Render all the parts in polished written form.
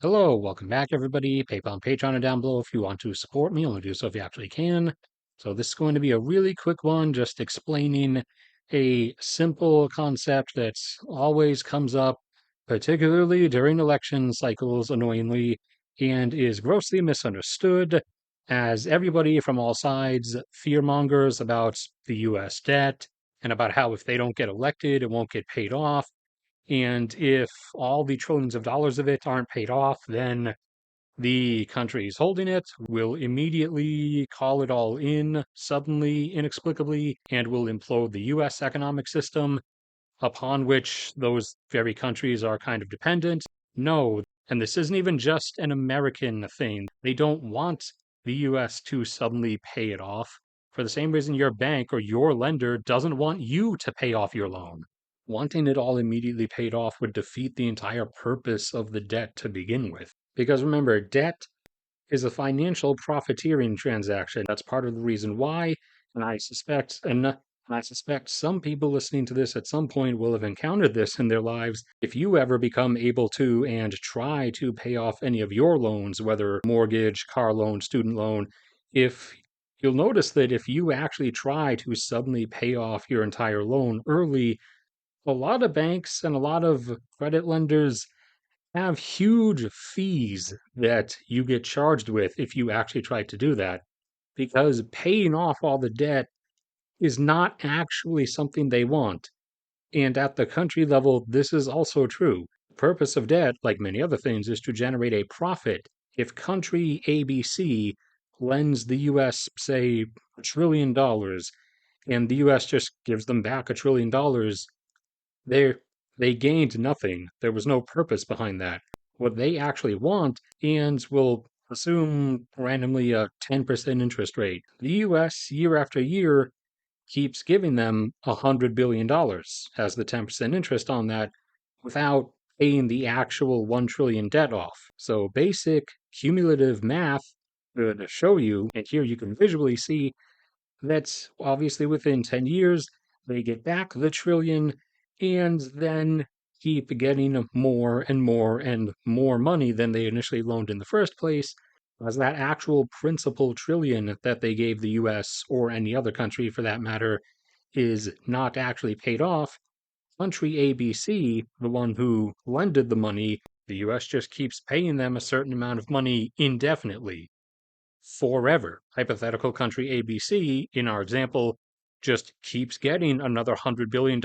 Hello, welcome back, everybody. PayPal and Patreon are down below if you want to support me. Only do so if you actually can. So this is going to be a really quick one, just explaining a simple concept that always comes up, particularly during election cycles, annoyingly, and is grossly misunderstood, as everybody from all sides fearmongers about the U.S. debt and about how if they don't get elected, it won't get paid off. And if all the trillions of dollars of it aren't paid off, then the countries holding it will immediately call it all in suddenly, inexplicably, and will implode the US economic system, upon which those very countries are kind of dependent. No, and this isn't even just an American thing. They don't want the US to suddenly pay it off for the same reason your bank or your lender doesn't want you to pay off your loan. Wanting it all immediately paid off would defeat the entire purpose of the debt to begin with. Because remember, debt is a financial profiteering transaction. That's part of the reason why, and I suspect some people listening to this at some point will have encountered this in their lives. If you ever become able to and try to pay off any of your loans, whether mortgage, car loan, student loan, if you'll notice that if you actually try to suddenly pay off your entire loan early, a lot of banks and a lot of credit lenders have huge fees that you get charged with if you actually try to do that, because paying off all the debt is not actually something they want. And at the country level, this is also true. The purpose of debt, like many other things, is to generate a profit. If country ABC lends the US, say, $1 trillion, and the US just gives them back $1 trillion, they they gained nothing. There was no purpose behind that. What they actually want, and will assume randomly a 10% interest rate. The US, year after year, keeps giving them $100 billion as the 10% interest on that without paying the actual 1 trillion debt off. So basic cumulative math would show you, and here you can visually see that obviously within 10 years, they get back the trillion and then keep getting more and more and more money than they initially loaned in the first place, as that actual principal trillion that they gave the US or any other country for that matter is not actually paid off. Country ABC, the one who lended the money, the US just keeps paying them a certain amount of money indefinitely forever. Hypothetical country ABC, in our example, just keeps getting another $100 billion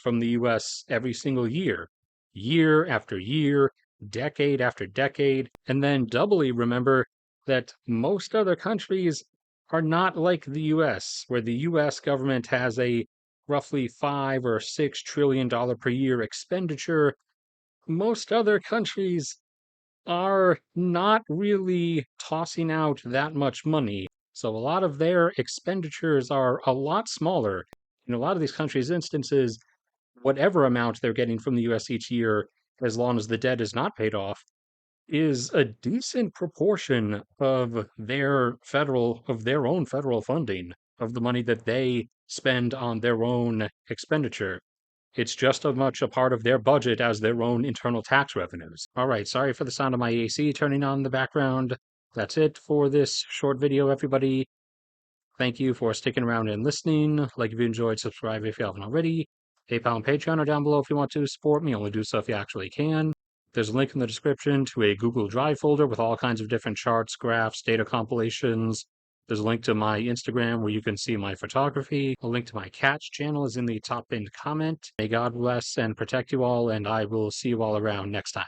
from the US every single year, year after year, decade after decade. And then doubly remember that most other countries are not like the US, where the US government has a roughly $5 or $6 trillion per year expenditure. Most other countries are not really tossing out that much money. So a lot of their expenditures are a lot smaller. In a lot of these countries' instances, whatever amount they're getting from the US each year, as long as the debt is not paid off, is a decent proportion of their own federal funding, of the money that they spend on their own expenditure. It's just as much a part of their budget as their own internal tax revenues. All right, sorry for the sound of my AC turning on in the background. That's it for this short video, everybody. Thank you for sticking around and listening. Like if you enjoyed, subscribe if you haven't already. PayPal and Patreon are down below if you want to support me. Only do so if you actually can. There's a link in the description to a Google Drive folder with all kinds of different charts, graphs, data compilations. There's a link to my Instagram where you can see my photography. A link to my cat's channel is in the top pinned comment. May God bless and protect you all, and I will see you all around next time.